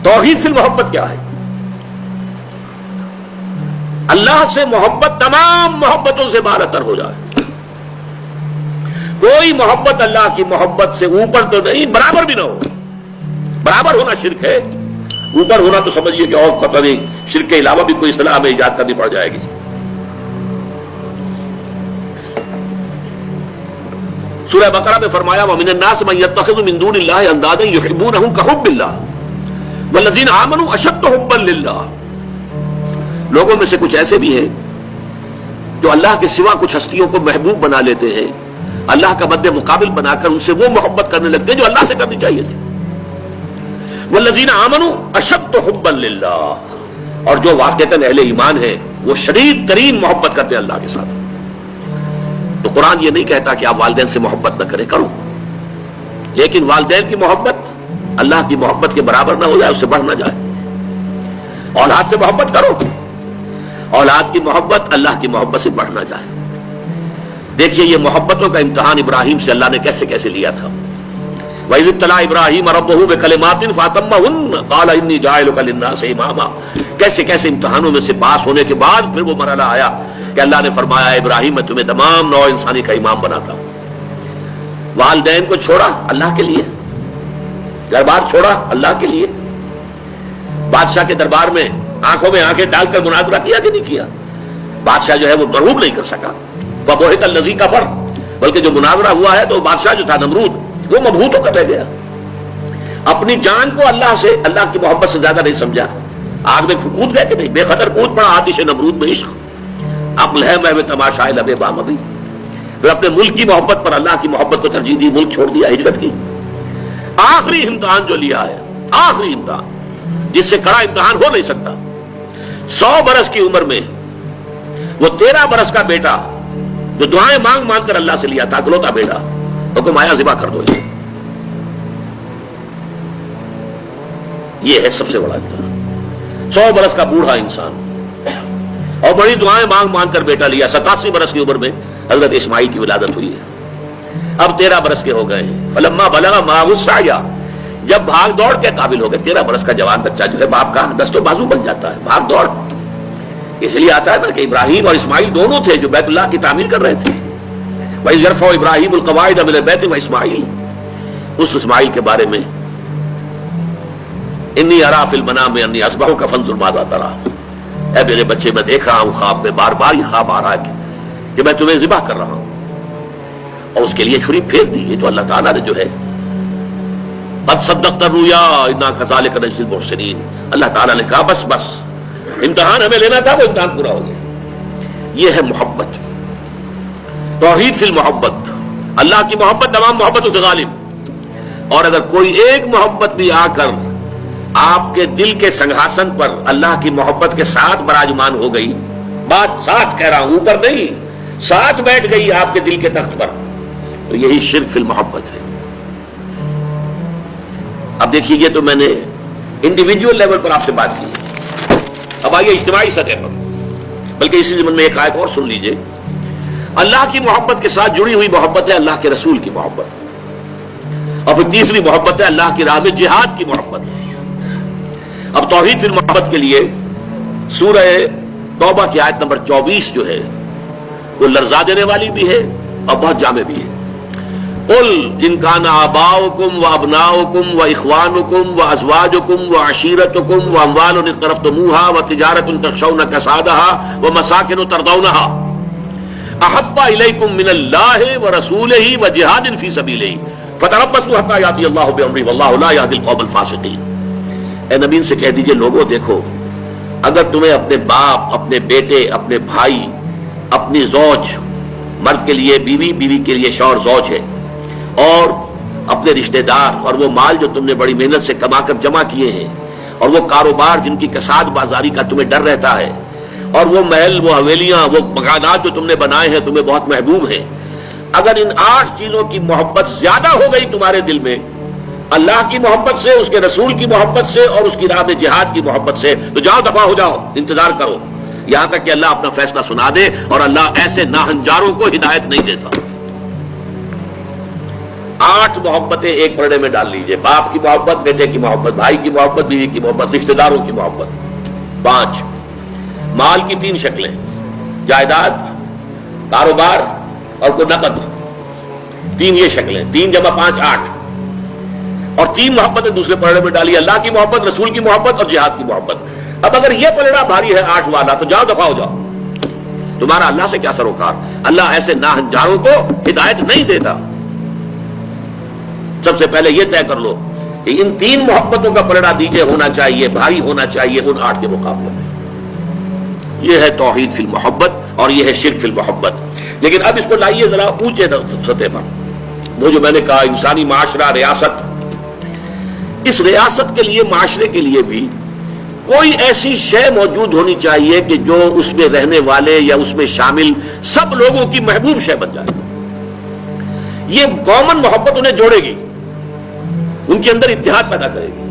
توحید سے محبت کیا ہے؟ اللہ سے محبت تمام محبتوں سے بالاتر ہو جائے. کوئی محبت اللہ کی محبت سے اوپر تو نہیں، برابر بھی نہ ہو. برابر ہونا شرک ہے، اوپر ہونا تو سمجھیے کہ اور پتہ نہیں شرک کے علاوہ بھی کوئی اصطلاح ہمیں ایجاد کرنی پڑ جائے گی. سورہ بقرہ میں فرمایا وَمِنَ النَّاسِ مَن يَتَّخِذُ مِن دُونِ اللَّهِ أَندَادًا يُحِبُّونَهُم كَحُبِّ اللَّهِ وَالَّذِينَ آمَنُوا أَشَدُّ حُبًّا لِلَّهِ. لوگوں میں سے کچھ ایسے بھی ہیں جو اللہ کے سوا کچھ ہستیوں کو محبوب بنا لیتے ہیں، اللہ کا مد مقابل بنا کر ان سے وہ محبت کرنے لگتے ہیں جو اللہ سے کرنی چاہیے تھی. وَالَّذِينَ آمَنُوا أَشَدُّ حُبًّا لِلَّهِ، اور جو واقعتاً اہل ایمان ہیں وہ شدید ترین محبت کرتے ہیں اللہ کے ساتھ. تو قرآن یہ نہیں کہتا کہ آپ والدین سے محبت نہ کریں، کرو، لیکن والدین کی محبت اللہ کی محبت کے برابر نہ ہو جائے، اس سے بڑھ نہ جائے. اولاد سے محبت کرو، اولاد کی محبت اللہ کی محبت سے بڑھ نہ جائے. دیکھیے یہ محبتوں کا امتحان ابراہیم سے اللہ نے کیسے کیسے لیا تھا. وَإِذِ ابْتَلَىٰ إِبْرَاهِيمَ رَبُّهُ بِكَلِمَاتٍ فَأَتَمَّهُنَّ قَالَ إِنِّي جَاعِلُكَ لِلنَّاسِ إِمَامًا. کیسے کیسے امتحانوں میں سے پاس ہونے کے بعد پھر وہ مرحلہ آیا کہ اللہ نے فرمایا ابراہیم میں تمہیں تمام نوع انسانی کا امام بناتا ہوں. والدین کو چھوڑا اللہ کے لیے، دربار چھوڑا اللہ کے لیے، بادشاہ کے دربار میں آنکھوں میں آنکھیں ڈال کر مناظرہ کیا کہ نہیں کیا؟ بادشاہ جو ہے وہ مرعوب نہیں کر سکا. فَبُہِتَ الَّذِي كَفَرَ، بلکہ جو مناظرہ ہوا ہے تو بادشاہ جو تھا نمرود وہ مبہوت ہو کر رہ گیا. اپنی جان کو اللہ سے، اللہ کی محبت سے زیادہ نہیں سمجھا. آگ میں کود گئے کہ نہیں، بے خطر کود پڑا آتش نمرود میں عشق. اب لہم میں تماشائے لبے بامدی، پھر اپنے ملک کی محبت پر اللہ کی محبت کو ترجیح دی، ملک چھوڑ دیا، ہجرت کی. آخری امتحان جو لیا ہے، آخری امتحان جس سے کڑا امتحان ہو نہیں سکتا. 100 برس کی عمر میں وہ 13 برس کا بیٹا جو دعائیں مانگ مانگ کر اللہ سے لیا تھا، اکلوتا بیٹا، حکم آیا ذبح کر دو. یہ ہے سب سے بڑا امتحان. 100 برس کا بوڑھا انسان اور بڑی دعائیں مانگ مانگ کر بیٹا لیا. 87 برس کی عمر میں حضرت اسماعیل کی ولادت ہوئی ہے. اب 13 برس کے ہو گئے ہیں. فلما بلغ معه السعي، جب بھاگ دوڑ کے قابل ہو گئے. 13 برس کا جوان بچہ جو ہے باپ کا دست و بازو بن جاتا ہے، بھاگ دوڑ. اس لیے آتا ہے نا کہ ابراہیم اور اسماعیل دونوں تھے جو بیت اللہ کی تعمیر کر رہے تھے. وَإِذْ يَرْفَعُ إِبْرَاهِيمُ الْقَوَاعِدَ مِنَ الْبَيْتِ وَإِسْمَاعِيلُ، اس اسماعیل کے بارے میں انی ارا فی المنام انی اصبحک فانظر ماذا تری، اے میرے بچے میں دیکھ رہا ہوں خواب میں، بار بار یہ خواب آ رہا ہے کہ میں تمہیں ذبح کر رہا ہوں. اور اس کے لیے چھری پھیر دی. یہ تو اللہ تعالیٰ نے جو ہے قد صدقت الرؤیا انا کذالک نجزی المحسنین، اللہ تعالیٰ نے کہا بس بس امتحان ہمیں لینا تھا، وہ امتحان پورا ہو گیا. یہ ہے محبت، توحید فی المحبت. اللہ کی محبت تمام محبتوں سے غالب. اور اگر کوئی ایک محبت بھی آ کر آپ کے دل کے سنگھاسن پر اللہ کی محبت کے ساتھ براجمان ہو گئی، بات ساتھ کہہ رہا ہوں، اوپر نہیں، ساتھ بیٹھ گئی آپ کے دل کے تخت پر، تو یہی شرک فی المحبت ہے. اب دیکھیے یہ تو میں نے انڈیویجول لیول پر آپ سے بات کی. اب آئیے اجتماعی سطح پر، بلکہ اسی ضمن میں ایک آیت اور سن لیجئے. اللہ کی محبت کے ساتھ جڑی ہوئی محبت ہے اللہ کے رسول کی محبت، اور پھر تیسری محبت ہے اللہ کی راہ میں جہاد کی محبت. اب توحید فی المحبت کے لیے سورہ توبہ کی آیت نمبر 24 جو ہے وہ لرزا دینے والی بھی ہے اور بہت جامع بھی ہے. قل ان کان آباؤکم وابناؤکم واخوانکم وازواجکم وعشیرتکم واموال اقترفتموها وتجارۃ تخشون کسادها ومساکن ترضونها احب الیکم من اللہ ورسولہ وجہاد فی سبیلہ فتربصوا حتی یاتی اللہ بامرہ واللہ لا یہدی القوم الفاسقین. اے نبی ان سے کہہ دیجئے لوگوں دیکھو، اگر تمہیں اپنے باپ، اپنے بیٹے، اپنے بھائی، اپنی زوج، مرد کے لیے بیوی، بیوی کے لیے شوہر زوج ہے، اور اپنے رشتہ دار اور وہ مال جو تم نے بڑی محنت سے کما کر جمع کیے ہیں، اور وہ کاروبار جن کی کساد بازاری کا تمہیں ڈر رہتا ہے، اور وہ محل، وہ حویلیاں، وہ مکانات جو تم نے بنائے ہیں تمہیں بہت محبوب ہیں، اگر ان 8 چیزوں کی محبت زیادہ ہو گئی تمہارے دل میں اللہ کی محبت سے، اس کے رسول کی محبت سے اور اس کی راہ میں جہاد کی محبت سے، تو جاؤ دفع ہو جاؤ، انتظار کرو یہاں تک کہ اللہ اپنا فیصلہ سنا دے. اور اللہ ایسے ناہنجاروں کو ہدایت نہیں دیتا. 8 محبتیں ایک پردے میں ڈال لیجئے. باپ کی محبت، بیٹے کی محبت، بھائی کی محبت، بیوی کی محبت، رشتہ داروں کی محبت. 5 مال کی 3 شکلیں، جائیداد، کاروبار اور کوئی نقد. 3 یہ شکلیں، 3 جمع 5 8. اور 3 محبتیں دوسرے پلڑے میں ڈالی، اللہ کی محبت، رسول کی محبت اور جہاد کی محبت. اب اگر یہ پلڑا بھاری ہے 8 والا تو جاؤ دفع ہو جاؤ. تمہارا اللہ سے کیا سروکار. اللہ ایسے ناہنجاروں کو ہدایت نہیں دیتا. سب سے پہلے یہ طے کر لو کہ ان 3 محبتوں کا پلڑا دیجئے ہونا چاہیے، بھاری ہونا چاہیے ان 8 کے مقابلے میں. یہ ہے توحید فی المحبت اور یہ ہے شرک فی المحبت. لیکن اب اس کو لائیے ذرا اونچے سطح پر. وہ جو میں نے کہا انسانی معاشرہ، ریاست، اس ریاست کے لیے، معاشرے کے لیے بھی کوئی ایسی شے موجود ہونی چاہیے کہ جو اس میں رہنے والے یا اس میں شامل سب لوگوں کی محبوب شے بن جائے. یہ کامن محبت انہیں جوڑے گی، ان کے اندر اتحاد پیدا کرے گی.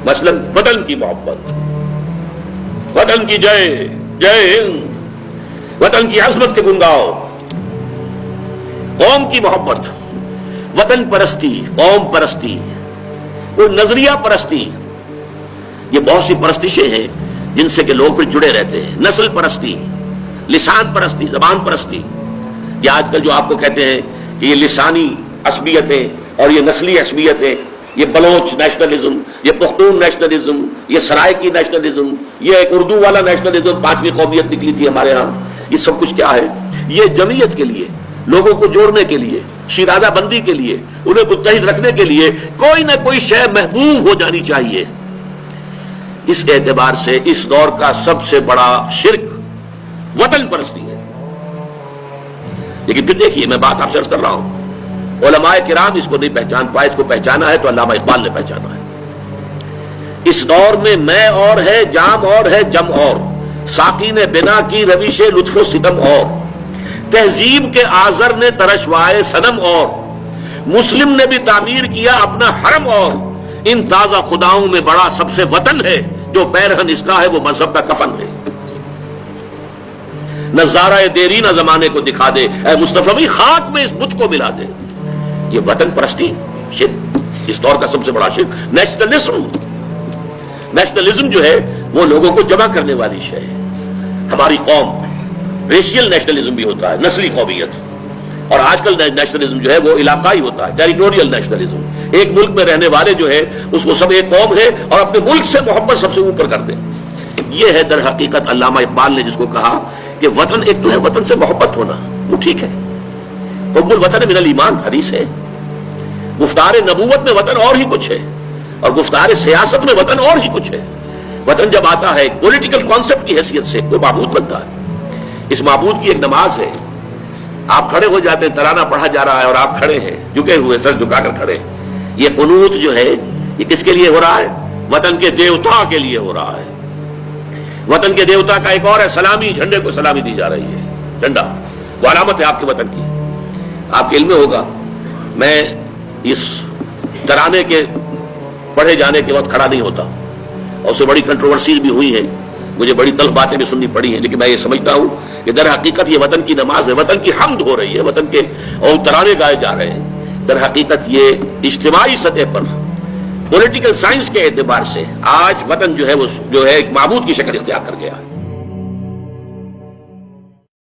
مثلا وطن کی محبت، وطن کی جے جے ہند، وطن کی عظمت کے گنگاؤ. قوم کی محبت، وطن پرستی، قوم پرستی، کوئی نظریہ پرستی. یہ بہت سی پرستشیں ہیں جن سے کہ لوگ پھر جڑے رہتے ہیں. نسل پرستی، لسان پرستی، زبان پرستی. یہ آج کل جو آپ کو کہتے ہیں کہ یہ لسانی عصبیتیں اور یہ نسلی عصبیتیں، یہ بلوچ نیشنلزم، یہ پختون نیشنلزم، یہ سرائکی نیشنلزم، یہ ایک اردو والا نیشنلزم، 5ویں قومیت نکلی تھی ہمارے ہاں. یہ سب کچھ کیا ہے؟ یہ جمعیت کے لیے، لوگوں کو جوڑنے کے لیے، شیرازہ بندی کے لیے، انہیں متحد رکھنے کے لیے کوئی نہ کوئی شے محبوب ہو جانی چاہیے. اس اعتبار سے اس دور کا سب سے بڑا شرک وطن پرستی ہے. لیکن پھر دیکھیے، میں بات آپ سے عرض کر رہا ہوں، علماء کرام اس کو نہیں پہچان پائے. اس کو پہچانا ہے تو علامہ اقبال نے پہچانا ہے. اس دور میں میں اور ہے، جام اور ہے، جم اور، ساقی نے بنا کی روش لطف و ستم اور، تہذیب کے آزر نے ترشوائے صنم اور، مسلم نے بھی تعمیر کیا اپنا حرم اور، ان تازہ خداؤں میں بڑا سب سے وطن ہے، جو پیرہن اس کا ہے وہ مذہب کا کفن ہے. نظارہ دیری نہ زمانے کو دکھا دے، اے مصطفی خاک میں اس بت کو ملا دے. یہ وطن پرستی شرک، اس دور کا سب سے بڑا شرک. نیشنلزم جو ہے وہ لوگوں کو جمع کرنے والی شے ہے. ہماری قوم، ریشیل نیشنلزم بھی ہوتا ہے، نسلی قومیت. اور آج کل نیشنلزم جو ہے وہ علاقائی ہوتا ہے، ٹیریٹوریل نیشنلزم. ایک ملک میں رہنے والے جو ہے اس کو سب ایک قوم ہے اور اپنے ملک سے محبت سب سے اوپر کر دیں. یہ ہے در حقیقت علامہ اقبال نے جس کو کہا کہ وطن ایک تو ہے وطن سے محبت ہونا، وہ ٹھیک ہے. حب الوطن من الایمان حدیث ہے. گفتار نبوت میں وطن اور ہی کچھ ہے، اور گفتار سیاست میں وطن اور ہی کچھ ہے. وطن جب آتا ہے پولیٹیکل کانسیپٹ کی حیثیت سے وہ معبود بنتا ہے. اس معبود کی ایک نماز ہے. آپ کھڑے ہو جاتے ہیں، ترانہ پڑھا جا رہا ہے اور آپ کھڑے ہیں، جھکے ہوئے، سر جھکا کر کھڑے. یہ قنوت جو ہے یہ کس کے لیے ہو رہا ہے؟ وطن کے دیوتا کے لیے ہو رہا ہے. وطن کے دیوتا کا ایک اور ہے سلامی، جھنڈے کو سلامی دی جا رہی ہے. جھنڈا وہ علامت ہے آپ کے وطن کی. آپ کے علم میں ہوگا، میں اس ترانے کے پڑھے جانے کے وقت کھڑا نہیں ہوتا، اور اس سے بڑی کنٹروورسیز بھی ہوئی ہیں، مجھے بڑی تلخ باتیں بھی سننی پڑی ہیں. لیکن میں یہ سمجھتا ہوں کہ در حقیقت یہ وطن کی نماز ہے، وطن کی حمد ہو رہی ہے، وطن کے اور ترانے گائے جا رہے ہیں. در حقیقت یہ اجتماعی سطح پر پولیٹیکل سائنس کے اعتبار سے آج وطن جو ہے وہ جو ہے ایک معبود کی شکل اختیار کر گیا ہے.